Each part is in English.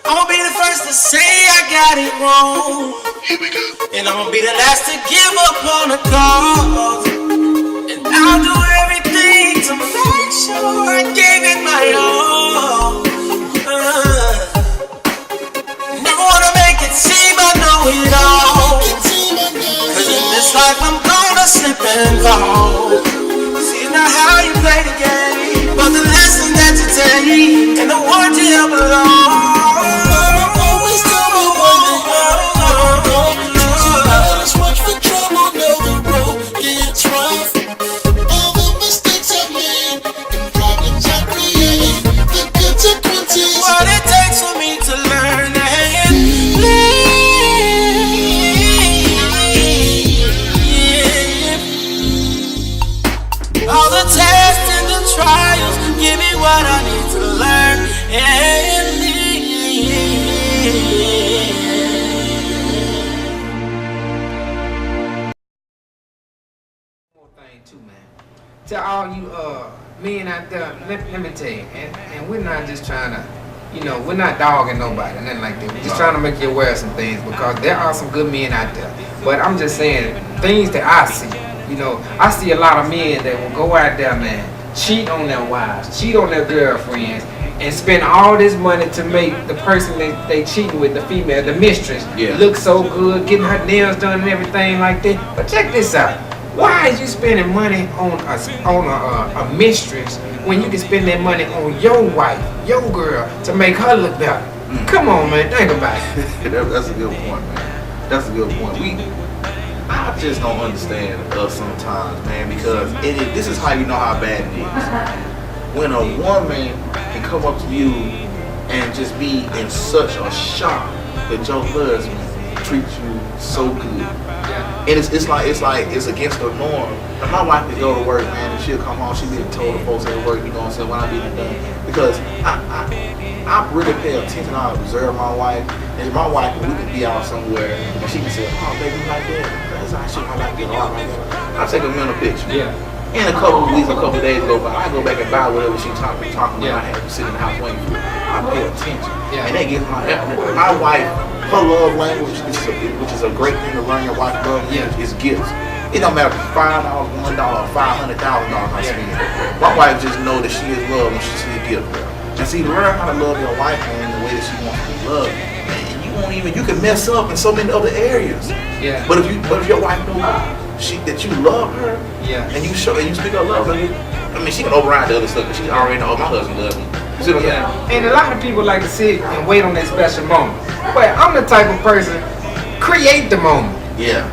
I'ma be the first to say I got it wrong. Here we go. And I'ma be the last to give up on a cause. And I'll do everything to make sure I gave it my all. Never wanna make it seem I know it all. Cause in this life I'm gonna slip and fall. See, it's not how you play the game, but the lesson that you take and the one you help along. What I need to learn and One more thing too, man. To all you men out there, let me tell you, and we're not just trying to, we're not dogging nobody, nothing like that. We're just trying to make you aware of some things because there are some good men out there. But I'm just saying, things that I see, I see a lot of men that will go out there, man, cheat on their wives, cheat on their girlfriends, and spend all this money to make the person they cheating with, the female, the mistress, look so good, getting her nails done and everything like that. But check this out. Why is you spending money on a mistress when you can spend that money on your wife, your girl, to make her look better? Come on, man, think about it. That's a good point, man. That's a good point. I just don't understand us sometimes, man, because this is how you know how bad it is. When a woman can come up to you and just be in such a shock that your husband treats you so good. And it's like it's against the norm. And my wife could go to work, man, and she'll come home, she'll be told the folks at work, say, when I be done. Because I really pay attention, I observe my wife. And my wife, we can be out somewhere, and she can say, oh, baby, like that. That's how she might like it, or like that. I'll take a mental picture. Yeah. In a couple of weeks, a couple of days go by, I go back and buy whatever she talking about. I have to sit in the house waiting for it. I pay attention. And that gives my wife, her love language, which is a great thing to learn your wife's love language, is gifts. It don't matter if it's $5, $1, $500,000 I spend. My wife just know that she is loved when she sees a gift. And see, learn how to love your wife, man, the way that she wants to be loved. You can mess up in so many other areas. Yeah. But if your wife knows that you love her, and you speak of love, she can override the other stuff because she already know my husband loves me. You see what I'm saying? And a lot of people like to sit and wait on that special moment. But I'm the type of person, create the moment. Yeah.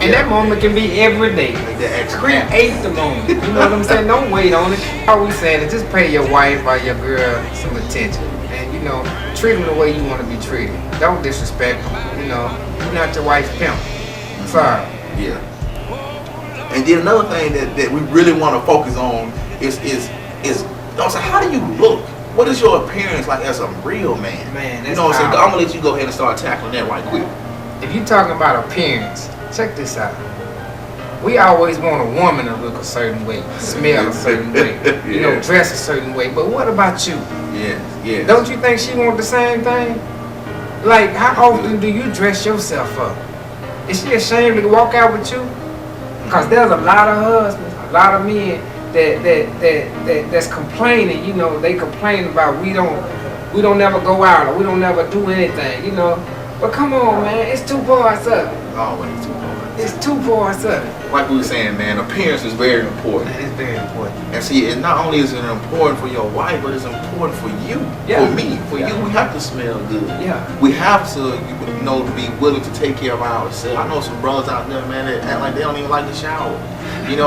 And that moment can be every day. Create the moment. You know what I'm saying? Don't wait on it. All we saying is just pay your wife or your girl some attention. And treat them the way you want to be treated. Don't disrespect them. You're not your wife's pimp. Sorry. Yeah. And then another thing that we really want to focus on is how do you look? What is your appearance like as a real man? Man, that's I'm gonna let you go ahead and start tackling that right quick. If you're talking about appearance, check this out. We always want a woman to look a certain way, smell a certain way, dress a certain way. But what about you? Yeah. Don't you think she want the same thing? Like, how often do you dress yourself up? Is she ashamed to walk out with you? Because there's a lot of husbands, a lot of men that's complaining. They complain about we don't never go out or we don't never do anything. But come on, man, it's 2 parts of it. Always 2 parts. It's 2 parts of it. Like we were saying, man, appearance is very important. Man, it's very important. And see, and not only is it important for your wife, but it's important for you, for me, for you. We have to smell good. Yeah. We have to, be willing to take care of ourselves. I know some brothers out there, man, that act like they don't even like to shower.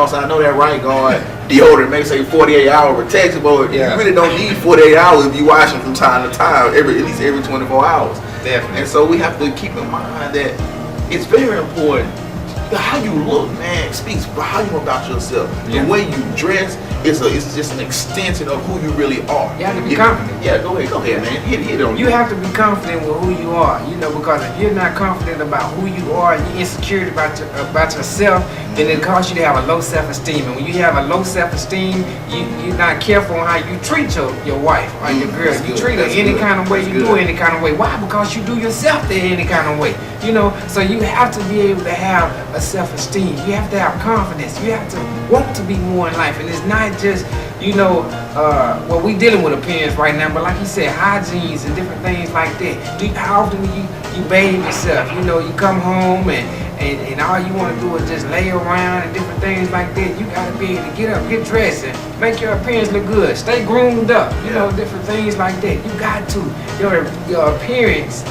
So I know that right guard deodorant may say 48-hour protection, but you really don't need 48 hours if you wash them from time to time, at least every 24 hours. Definitely. And so we have to keep in mind that it's very important. How you look, man, speaks volume about yourself. The way you dress, it's just an extension of who you really are. You have to be confident. Yeah, go ahead, man. Hit on You have to be confident with who you are, you know, because if you're not confident about who you are, and you're insecure about yourself, then it causes you to have a low self-esteem. And when you have a low self-esteem, you're not careful on how you treat your wife or your girl. You treat her any kind of way, you do any kind of way. Why? Because you do yourself in any kind of way. You know, so you have to be able to have a self-esteem. You have to have confidence. You have to want to be more in life. And it's not just, you know, well, we dealing with appearance right now, but like you said, hygienes and different things like that. How often do you bathe yourself? You know, you come home and all you want to do is just lay around and different things like that. You got to be able to get up, get dressed, and make your appearance look good. Stay groomed up, you know, different things like that. You got to. Your appearance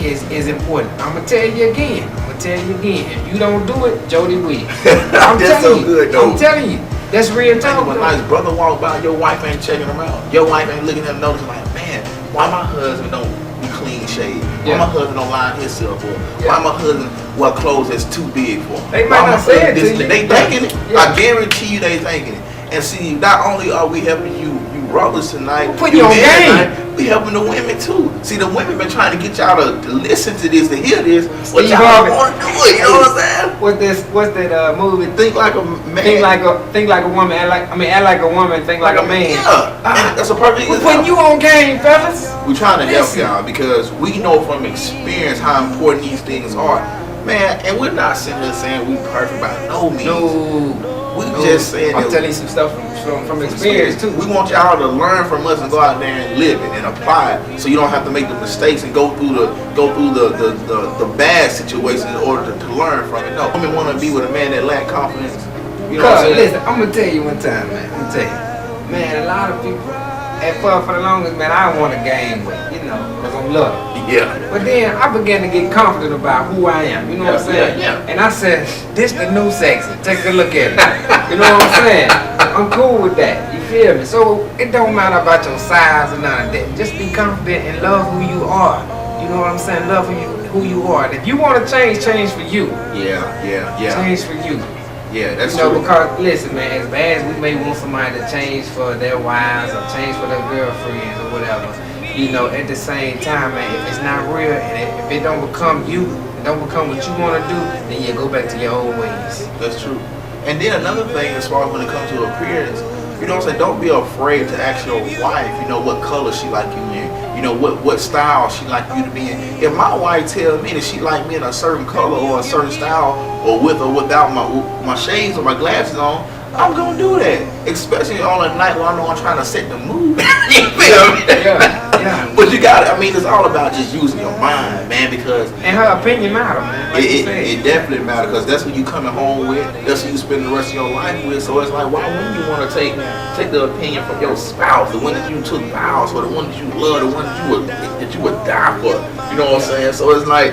is important. I'm going to tell you again. If you don't do it, Jody will. I'm telling you. I'm telling you. That's real talk. When a nice brother walk by, your wife ain't checking him out. Your wife ain't looking at him noticing like, man, why my husband don't be clean shaved? Why my husband don't line himself up? Why my husband wear clothes that's too big for him? They might not say it to you. They thinking it. I guarantee you they thinking it. And see, not only are we helping you brothers tonight, put you on game. We helping the women too. See, the women been trying to get y'all to listen to this, to hear this. What Steve y'all Harvey. want to do it? You know what I'm saying? What's that movie? Think like a man. Think like a woman. Act like a woman. Think like a man. Yeah, that's a perfect We're example. putting you on game, fellas. We're trying to help y'all because we know from experience how important these things are, man. And we're not sitting here saying we perfect by no means. We just saying I'm telling you some stuff from experience too. We want y'all to learn from us and go out there and live it and apply it, so you don't have to make the mistakes and go through the bad situations in order to learn from it. No, women want to be with a man that lack confidence. You know what I'm saying? Listen, I'm gonna tell you one time, man. Man, a lot of people. For the longest, man, I want a game with, you know, because I'm loved. Yeah. But then I began to get confident about who I am. You know what I'm saying? Yeah. And I said, this the new sexy. Take a look at it. You know what I'm saying? I'm cool with that. You feel me? So it don't matter about your size or none of that. Just be confident and love who you are. You know what I'm saying? Love who you are. And if you want to change for you. Yeah. Change for you. Yeah, that's true. true. Because listen, man, as bad as we may want somebody to change for their wives or change for their girlfriends or whatever, you know, at the same time, man, if it's not real and if it don't become you, it don't become what you want to do, then you go back to your old ways. That's true. And then another thing, as far as when it comes to appearance, you know what I'm saying, don't be afraid to ask your wife, you know, what color she like you in. You know, what style she like you to be in. If my wife tells me that she like me in a certain color or a certain style, or with or without my shades or my glasses on, I'm gonna do that. Especially on a night where I know I'm trying to set the mood. You feel me? Yeah. But you gotta, I mean, it's all about just using your mind, man, because and her opinion matter, man. Like it definitely matters, because that's who you coming home with, that's who you spend the rest of your life with. So it's like, why wouldn't you want to take the opinion from your spouse, the one that you took vows for, the one that you love, the one that you would die for? You know what I'm saying? So it's like,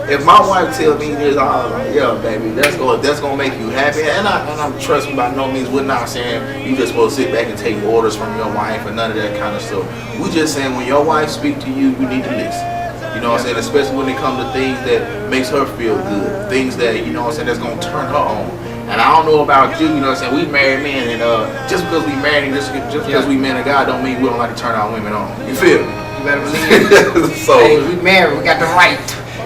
if my wife tells me this, I'm like, yeah, baby, that's gonna make you happy. And I'm trust me, by no means, we're not saying you just supposed to sit back and take orders from your wife and none of that kind of stuff. We just saying when your wife speak to you, you need to listen. You know what I'm saying? Especially when it comes to things that makes her feel good, things that, you know what I'm saying, that's gonna turn her on. And I don't know about you, you know what I'm saying, we married men, and just because we married, just because we men of God don't mean we don't like to turn our women on. You feel me? You better believe it. So, hey, we married, we got the right.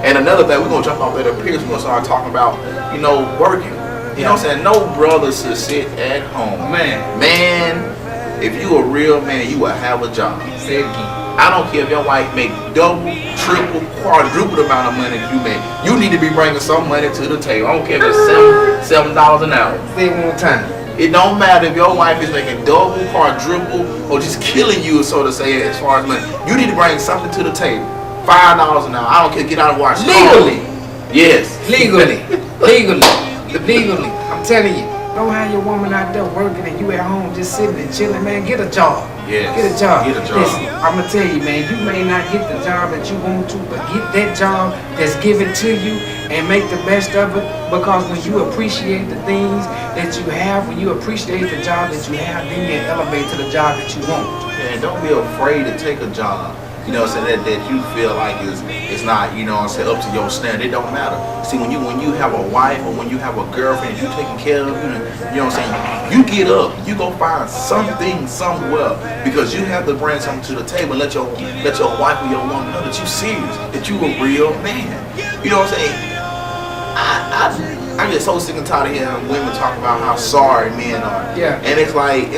And another thing, we're going to jump off that appearance, we're going to start talking about, you know, working. You know what I'm saying? No brother should sit at home. Man, if you a real man, you will have a job. Say it again. I don't care if your wife make double, triple, quadruple the amount of money that you make. You need to be bringing some money to the table. I don't care if it's $7 an hour. Say it one time. It don't matter if your wife is making double, quadruple, or just killing you, so to say, as far as money. You need to bring something to the table. $5 an hour. I don't care. Get out and watch. Legally. Yes. Legally. I'm telling you. Don't have your woman out there working and you at home just sitting and chilling, man. Get a job. Yes. Get a job. Get a job. Listen, I'm gonna tell you, man. You may not get the job that you want to, but get that job that's given to you and make the best of it. Because when you appreciate the things that you have, when you appreciate the job that you have, then you elevate to the job that you want. And don't be afraid to take a job. you know what I'm saying, that you feel like it's not, you know what I'm saying, up to your standard. It don't matter. See, when you have a wife or when you have a girlfriend, you taking care of, you know what I'm saying, you get up, you go find something somewhere because you have to bring something to the table. Let your wife or your woman know that you serious, that you a real man. You know what I'm saying? I get so sick and tired of hearing women talk about how sorry men are. Yeah. And it's hurtful.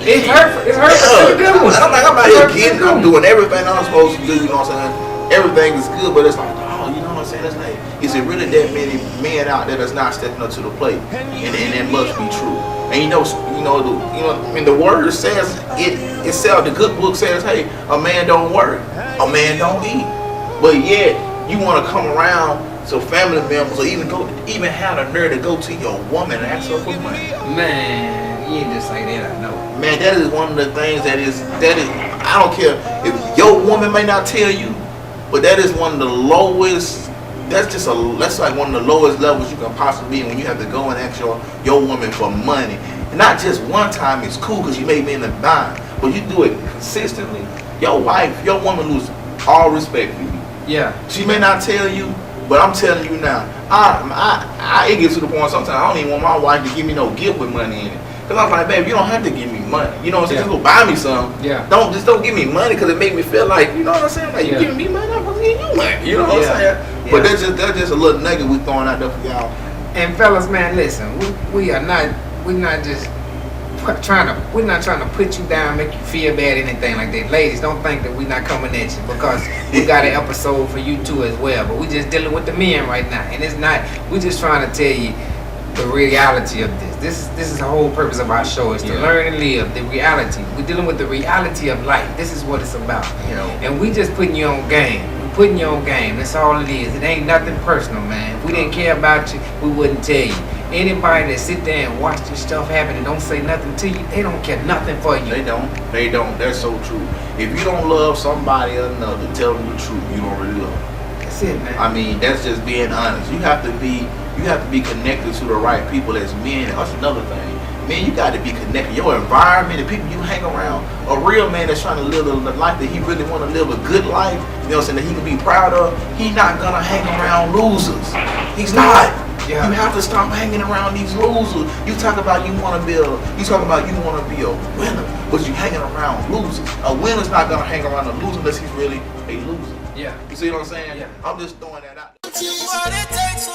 It's hurtful. I'm out here getting, I'm doing everything I'm supposed to do, you know what I'm saying? Everything is good, but it's like, oh, you know what I'm saying? It's like, is it really that many men out there that's not stepping up to the plate? And that must be true. And I mean, the word says itself. The good book says, hey, a man don't work, a man don't eat. But yet you want to come around to family members or even have the nerve to go to your woman and ask her for money. Man, you ain't just like that, I know. Man, that is one of the things that is I don't care if your woman may not tell you, but that is one of the lowest. That's like one of the lowest levels you can possibly be when you have to go and ask your woman for money. And not just one time, it's cool because you may be in a bind, but you do it consistently. Your woman loses all respect for you. Yeah. She may not tell you, but I'm telling you now, it gets to the point sometimes I don't even want my wife to give me no gift with money in it. Cause I'm like, babe, you don't have to give me money. You know what I'm saying? Just go buy me some. Yeah. Don't give me money because it make me feel like, you know what I'm saying? Like you giving me money, I'm gonna give you money. You know what I'm saying? Yeah. But that's just a little nugget we throwing out there for y'all. And fellas, man, listen, we're not trying to put you down, make you feel bad, anything like that. Ladies, don't think that we're not coming at you because we got an episode for you too as well. But we just dealing with the men right now, and it's not. We're just trying to tell you the reality of this. This is the whole purpose of our show is to learn and live the reality. We're dealing with the reality of life. This is what it's about. You know. And we just putting you on game. We're putting you on game. That's all it is. It ain't nothing personal, man. If we didn't care about you, we wouldn't tell you. Anybody that sit there and watch this stuff happen and don't say nothing to you, they don't care nothing for you. They don't. That's so true. If you don't love somebody or another, tell them the truth. You don't really love them. That's it, man. I mean, that's just being honest. You have to be connected to the right people as men. That's another thing. Man, you got to be connected. Your environment, the people you hang around. A real man that's trying to live the life that he really want to live, a good life, you know what I'm saying, that he can be proud of, he's not going to hang around losers. He's not. Yeah. You have to stop hanging around these losers. You talk about you want to be a winner, but you hanging around losers. A winner's not going to hang around a loser unless he's really a loser. Yeah. You see what I'm saying? Yeah. I'm just throwing that out. What it takes